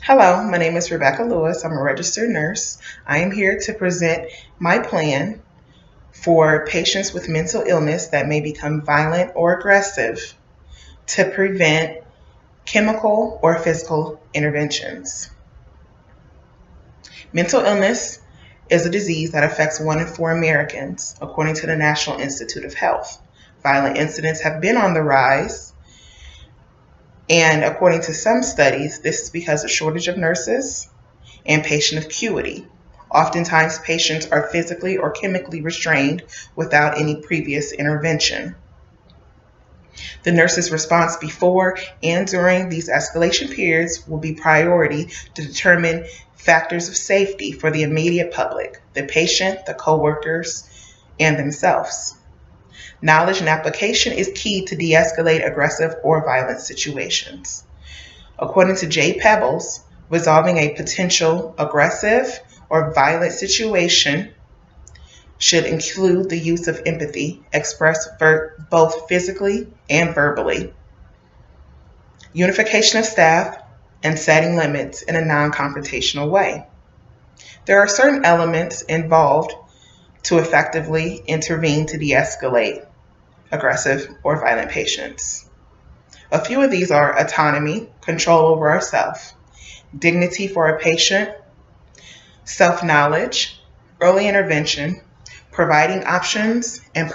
Hello, my name is Rebekah Lewis. I'm a registered nurse. I am here to present my plan for patients with mental illness that may become violent or aggressive to prevent chemical or physical interventions. Mental illness is a disease that affects 1 in 4 Americans, according to the National Institute of Health. Violent incidents have been on the rise, and according to some studies, this is because of shortage of nurses and patient acuity. Oftentimes, patients are physically or chemically restrained without any previous intervention. The nurse's response before and during these escalation periods will be priority to determine factors of safety for the immediate public, the patient, the coworkers, and themselves. Knowledge and application is key to de-escalate aggressive or violent situations. According to J. Pebbles, resolving a potential aggressive or violent situation should include the use of empathy expressed both physically and verbally, unification of staff, and setting limits in a non-confrontational way. There are certain elements involved to effectively intervene to de-escalate aggressive or violent patients. A few of these are autonomy, control over ourselves, dignity for a patient, self-knowledge, early intervention, providing options, and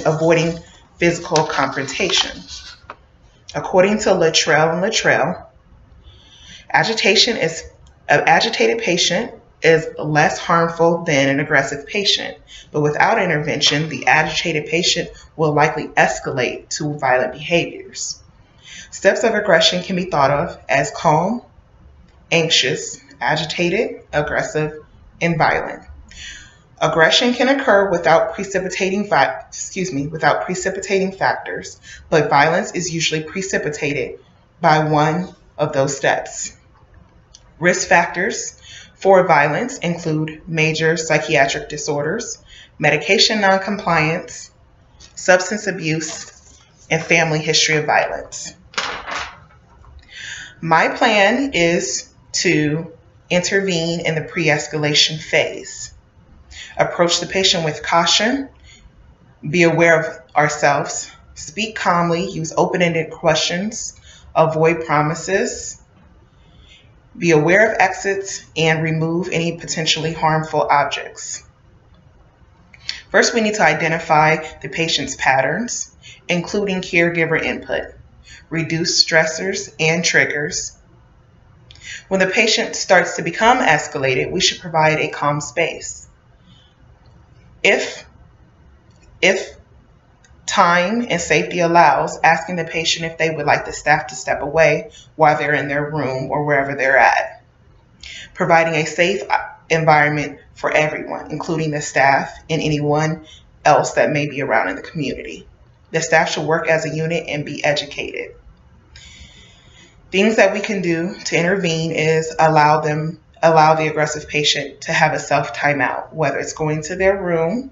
avoiding physical confrontation. According to Luttrell and Luttrell, an agitated patient is less harmful than an aggressive patient, but without intervention, the agitated patient will likely escalate to violent behaviors. Steps of aggression can be thought of as calm, anxious, agitated, aggressive, and violent. Aggression can occur without precipitating factors, but violence is usually precipitated by one of those steps. Risk factors for violence include major psychiatric disorders, medication noncompliance, substance abuse, and family history of violence. My plan is to intervene in the pre-escalation phase. Approach the patient with caution, be aware of ourselves, speak calmly, use open-ended questions, avoid promises, be aware of exits, and remove any potentially harmful objects. First, we need to identify the patient's patterns, including caregiver input, reduce stressors and triggers. When the patient starts to become escalated, we should provide a calm space. If time and safety allows, asking the patient if they would like the staff to step away while they're in their room or wherever they're at. Providing a safe environment for everyone, including the staff and anyone else that may be around in the community. The staff should work as a unit and be educated. Things that we can do to intervene is allow the aggressive patient to have a self-timeout, whether it's going to their room,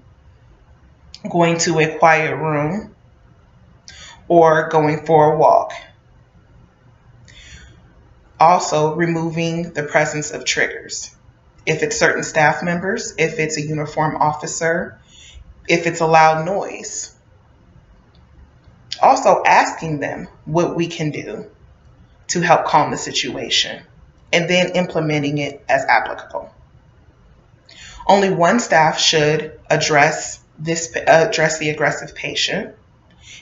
going to a quiet room, or going for a walk. Also, removing the presence of triggers. If it's certain staff members, if it's a uniformed officer, if it's a loud noise. Also, asking them what we can do to help calm the situation, and then implementing it as applicable. Only one staff should address the aggressive patient.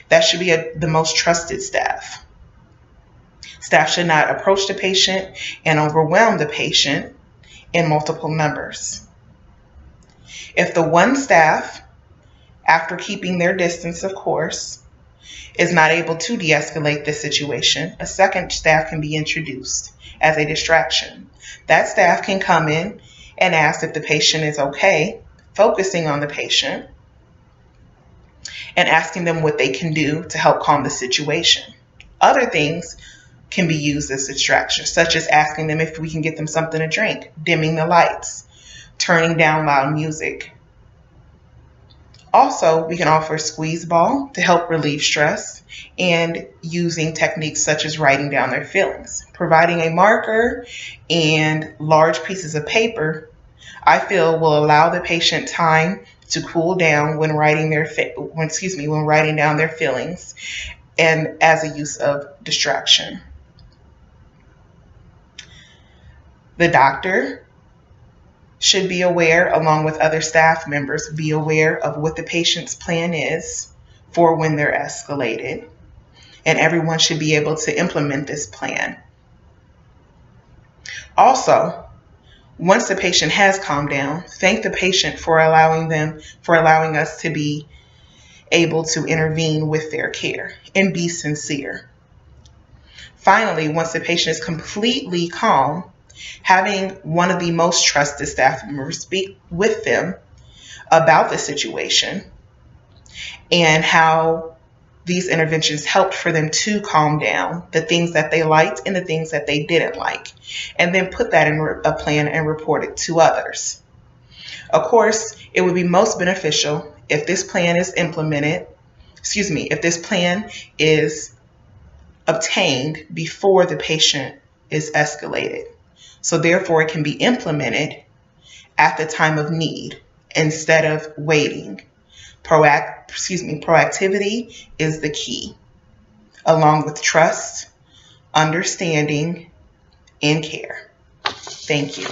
That should be the most trusted staff. Staff should not approach the patient and overwhelm the patient in multiple numbers. If the one staff, after keeping their distance, of course, is not able to de-escalate the situation, a second staff can be introduced as a distraction. That staff can come in and ask if the patient is okay, focusing on the patient, and asking them what they can do to help calm the situation. Other things can be used as distractions, such as asking them if we can get them something to drink, dimming the lights, turning down loud music. Also, we can offer squeeze ball to help relieve stress and using techniques such as writing down their feelings. Providing a marker and large pieces of paper, I feel, will allow the patient time to cool down when writing down their feelings, and as a use of distraction. The doctor should be aware, along with other staff members, be aware of what the patient's plan is for when they're escalated, and everyone should be able to implement this plan. Also, once the patient has calmed down, thank the patient for allowing us to be able to intervene with their care, and be sincere. Finally, once the patient is completely calm, having one of the most trusted staff members speak with them about the situation and how these interventions helped for them to calm down, the things that they liked and the things that they didn't like, and then put that in a plan and report it to others. Of course, it would be most beneficial if this plan is if this plan is obtained before the patient is escalated. So therefore, it can be implemented at the time of need instead of waiting. Proactivity is the key, along with trust, understanding, and care. Thank you.